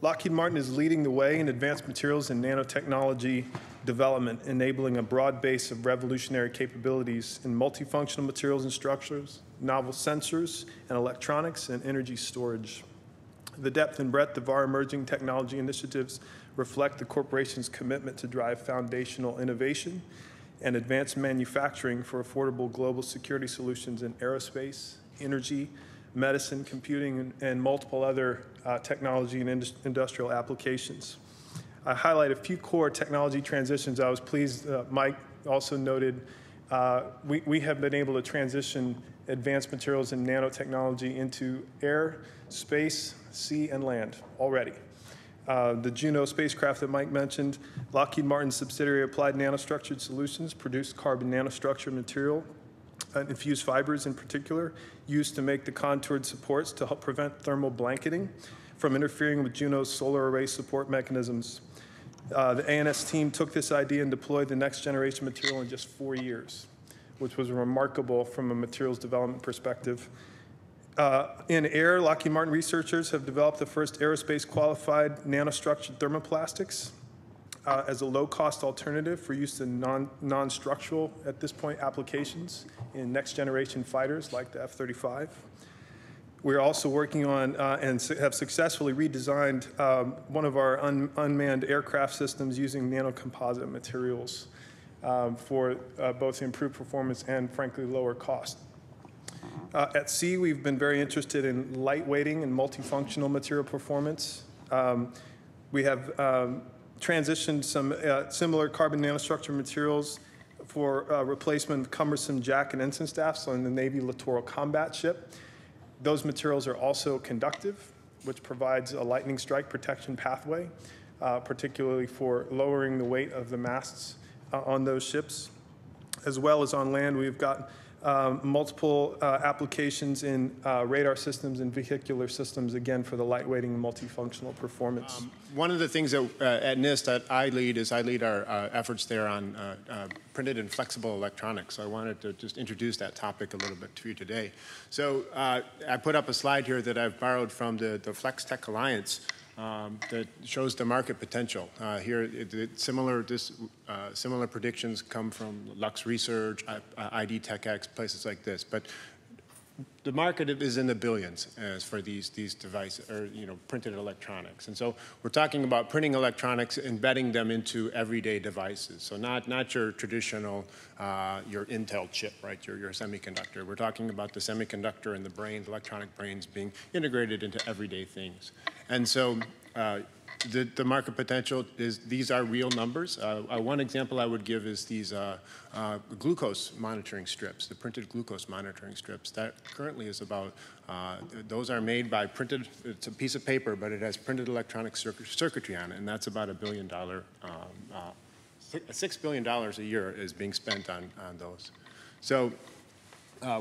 Lockheed Martin is leading the way in advanced materials and nanotechnology development, enabling a broad base of revolutionary capabilities in multifunctional materials and structures, novel sensors and electronics, and energy storage. The depth and breadth of our emerging technology initiatives reflect the corporation's commitment to drive foundational innovation and advanced manufacturing for affordable global security solutions in aerospace, energy, medicine, computing, and multiple other technology and industrial applications. I highlight a few core technology transitions. I was pleased Mike also noted we have been able to transition advanced materials and nanotechnology into air, space, sea, and land already. The Juno spacecraft that Mike mentioned, Lockheed Martin's subsidiary Applied Nanostructured Solutions produced carbon nanostructured material, infused fibers in particular, used to make the contoured supports to help prevent thermal blanketing from interfering with Juno's solar array support mechanisms. The ANS team took this idea and deployed the next generation material in just 4 years, which was remarkable from a materials development perspective. In air, Lockheed Martin researchers have developed the first aerospace qualified nanostructured thermoplastics as a low-cost alternative for use in non-structural, at this point, applications in next-generation fighters like the F-35. We're also working on and have successfully redesigned one of our unmanned aircraft systems using nanocomposite materials for both improved performance and, frankly, lower cost. At sea, we've been very interested in lightweighting and multifunctional material performance. We have transitioned some similar carbon nanostructured materials for replacement of cumbersome jack and ensign staffs on the Navy littoral combat ship. Those materials are also conductive, which provides a lightning strike protection pathway, particularly for lowering the weight of the masts on those ships. As well as on land, we've got multiple applications in radar systems and vehicular systems, again, for the lightweighting and multifunctional performance. One of the things that at NIST that I lead our efforts there on printed and flexible electronics. So I wanted to just introduce that topic a little bit to you today. So I put up a slide here that I've borrowed from the Flex Tech Alliance that shows the market potential. Here, similar predictions come from Lux Research, ID TechX, places like this. But the market is in the billions as for these devices, or printed electronics. And so we're talking about printing electronics, embedding them into everyday devices. So not your traditional, your Intel chip, right? Your semiconductor. We're talking about the semiconductor and the brain, the electronic brains being integrated into everyday things. And so the market potential is, these are real numbers. One example I would give is these glucose monitoring strips, the printed glucose monitoring strips. That currently is about, those are made by printed, it's a piece of paper, but it has printed electronic circuitry on it, and that's about $1 billion, $6 billion a year is being spent on those. So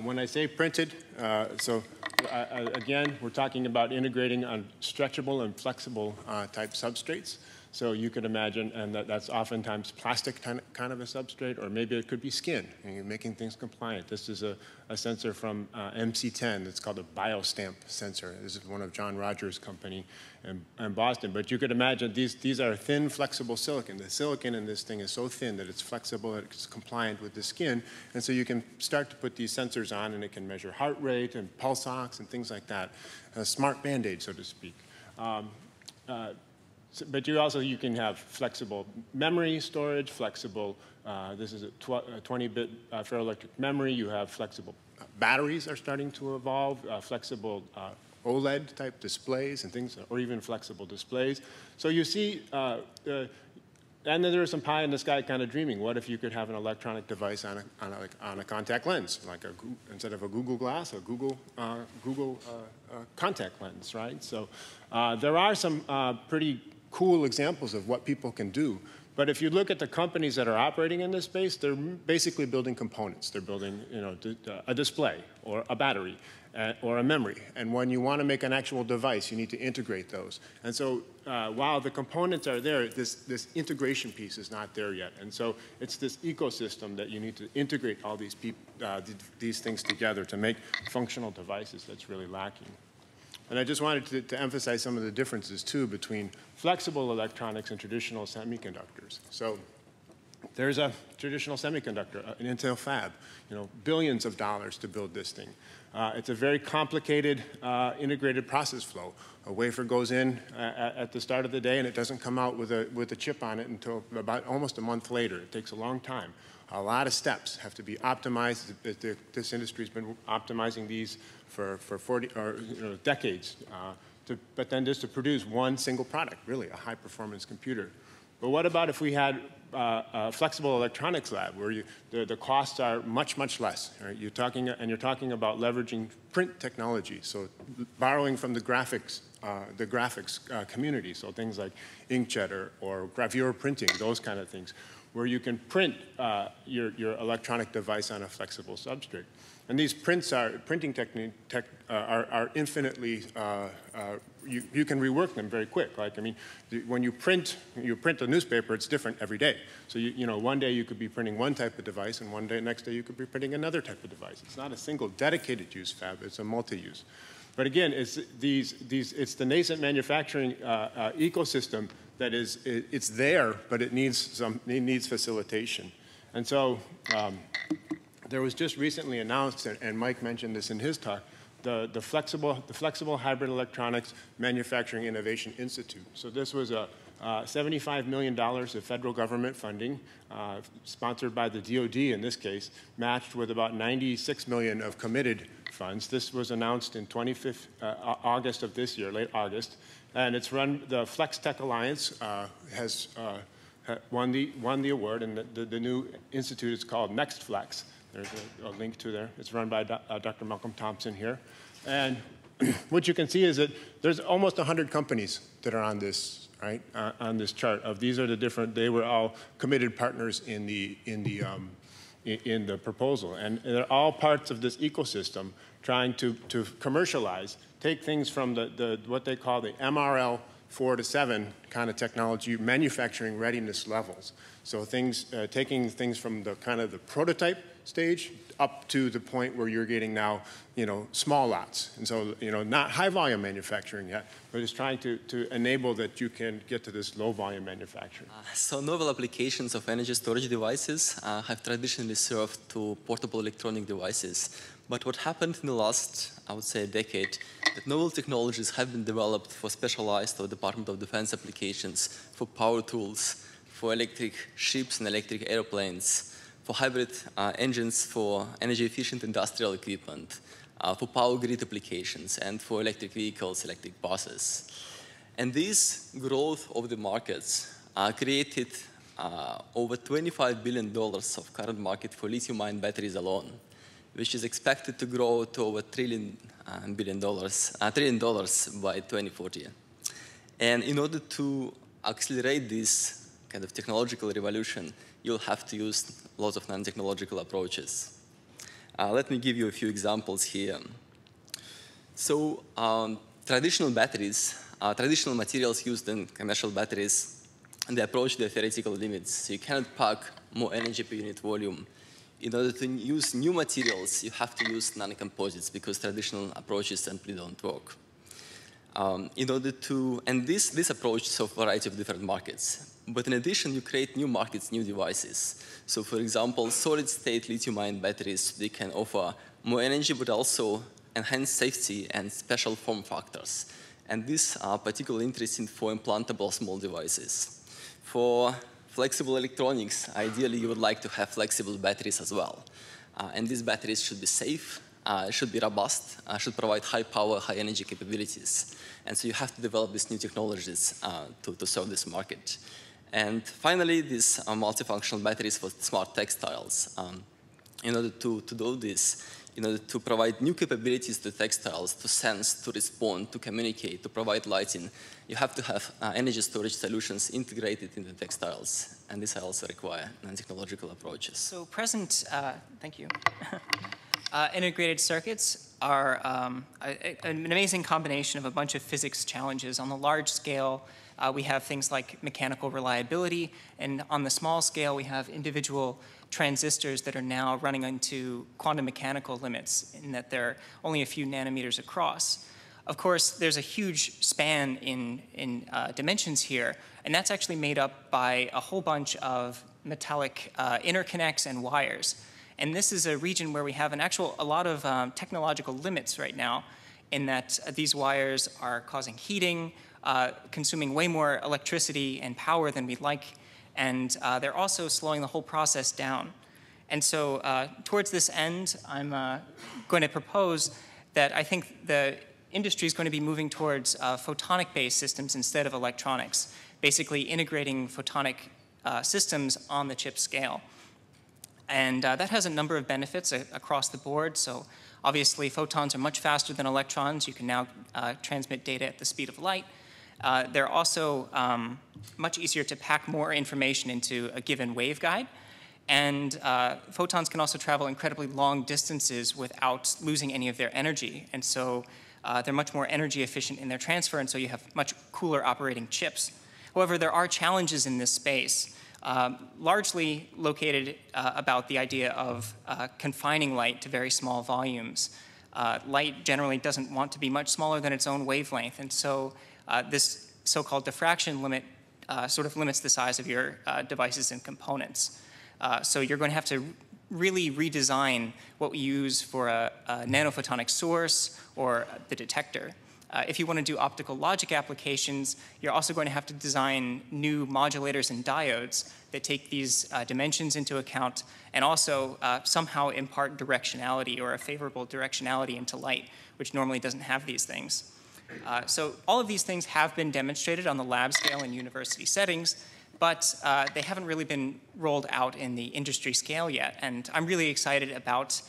when I say printed, again, we're talking about integrating on stretchable and flexible type substrates. So you could imagine, and that's oftentimes plastic kind of a substrate, or maybe it could be skin, and you're making things compliant. This is a sensor from MC10. It's called a biostamp sensor. This is one of John Rogers' company in Boston. But you could imagine these are thin, flexible silicon. The silicon in this thing is so thin that it's flexible, that it's compliant with the skin. And so you can start to put these sensors on, and it can measure heart rate and pulse ox and things like that. A smart Band-Aid, so to speak. But you can have flexible memory storage, flexible, this is a 20-bit ferroelectric memory. You have flexible batteries are starting to evolve, flexible OLED type displays and things, or even flexible displays. So you see, and then there is some pie in the sky kind of dreaming. What if you could have an electronic device on a contact lens, like instead of a Google Glass, a Google contact lens, right? So there are some pretty cool examples of what people can do. But if you look at the companies that are operating in this space, they're basically building components. They're building, a display or a battery or a memory. And when you want to make an actual device, you need to integrate those. And so while the components are there, this integration piece is not there yet. And so it's this ecosystem that you need to integrate all these things together to make functional devices that's really lacking. And I just wanted to emphasize some of the differences, too, between flexible electronics and traditional semiconductors. So there's a traditional semiconductor, an Intel fab, billions of dollars to build this thing. It's a very complicated integrated process flow. A wafer goes in at the start of the day, and it doesn't come out with a chip on it until about almost a month later. It takes a long time. A lot of steps have to be optimized. This industry's been optimizing these for 40 or decades. But then just to produce one single product, really, a high-performance computer. But what about if we had a flexible electronics lab where the costs are much, much less? Right? You're talking about leveraging print technology, so borrowing from the graphics community, so things like inkjet or gravure printing, those kind of things, where you can print your electronic device on a flexible substrate. And these printing techniques are infinitely, you can rework them very quick. Like, I mean, when you print a newspaper, it's different every day. So, one day you could be printing one type of device, and next day you could be printing another type of device. It's not a single dedicated use fab, it's a multi-use. But again, it's the nascent manufacturing ecosystem that it's there, but it needs facilitation. And so, there was just recently announced, and Mike mentioned this in his talk, the Flexible Hybrid Electronics Manufacturing Innovation Institute. So this was a $75 million of federal government funding, sponsored by the DoD in this case, matched with about $96 million of committed funds. This was announced in August of this year, late August, and it's run. The Flex Tech Alliance has won the award, and the new institute is called NextFlex. There's a link to there. It's run by Dr. Malcolm Thompson here. And what you can see is that there's almost 100 companies that are on this, right, on this chart. These are the different, they were all committed partners in the proposal. And they're all parts of this ecosystem trying to commercialize, take things from what they call the MRL 4 to 7 kind of technology manufacturing readiness levels. So taking things from the kind of the prototype stage up to the point where you're getting now, small lots. And so, not high volume manufacturing yet, but it's trying to enable that you can get to this low volume manufacturing. So novel applications of energy storage devices have traditionally served to portable electronic devices. But what happened in the last, I would say, a decade, that novel technologies have been developed for specialized or Department of Defense applications, for power tools, for electric ships and electric airplanes, for hybrid engines, for energy-efficient industrial equipment, for power grid applications, and for electric vehicles, electric buses. And this growth of the markets created over $25 billion of current market for lithium-ion batteries alone, which is expected to grow to over $1 trillion by 2040. And in order to accelerate this kind of technological revolution, you'll have to use lots of nanotechnological approaches. Let me give you a few examples here. So traditional batteries, traditional materials used in commercial batteries, they approach their theoretical limits. So you cannot pack more energy per unit volume. In order to use new materials, you have to use nanocomposites because traditional approaches simply don't work. And this approach serves a variety of different markets. But in addition, you create new markets, new devices. So for example, solid-state lithium-ion batteries, they can offer more energy, but also enhance safety and special form factors. And these are particularly interesting for implantable small devices. For flexible electronics, ideally you would like to have flexible batteries as well. And these batteries should be safe, should be robust, should provide high power, high energy capabilities. And so you have to develop these new technologies to serve this market. And finally, these multifunctional batteries for smart textiles. In order to do this, in order to provide new capabilities to textiles, to sense, to respond, to communicate, to provide lighting, you have to have energy storage solutions integrated into textiles. And this also require nanotechnological approaches. So thank you. Integrated circuits are an amazing combination of a bunch of physics challenges. On the large scale, we have things like mechanical reliability, and on the small scale, we have individual transistors that are now running into quantum mechanical limits in that they're only a few nanometers across. Of course, there's a huge span in dimensions here, and that's actually made up by a whole bunch of metallic interconnects and wires. And this is a region where we have a lot of technological limits right now, in that these wires are causing heating, consuming way more electricity and power than we'd like, and they're also slowing the whole process down. And so towards this end, I'm going to propose that I think the industry is going to be moving towards photonic-based systems instead of electronics, basically integrating photonic systems on the chip scale. And that has a number of benefits across the board. So obviously, photons are much faster than electrons. You can now transmit data at the speed of light. They're also much easier to pack more information into a given waveguide. And photons can also travel incredibly long distances without losing any of their energy. And so they're much more energy efficient in their transfer, and so you have much cooler operating chips. However, there are challenges in this space, largely located about the idea of confining light to very small volumes. Light generally doesn't want to be much smaller than its own wavelength, and so this so-called diffraction limit sort of limits the size of your devices and components. So you're going to have to really redesign what we use for a nanophotonic source or the detector. If you want to do optical logic applications, you're also going to have to design new modulators and diodes that take these dimensions into account and also somehow impart directionality or a favorable directionality into light, which normally doesn't have these things. So all of these things have been demonstrated on the lab scale in university settings, but they haven't really been rolled out in the industry scale yet. And I'm really excited about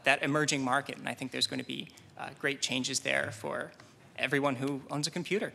that emerging market, and I think there's going to be great changes there for everyone who owns a computer.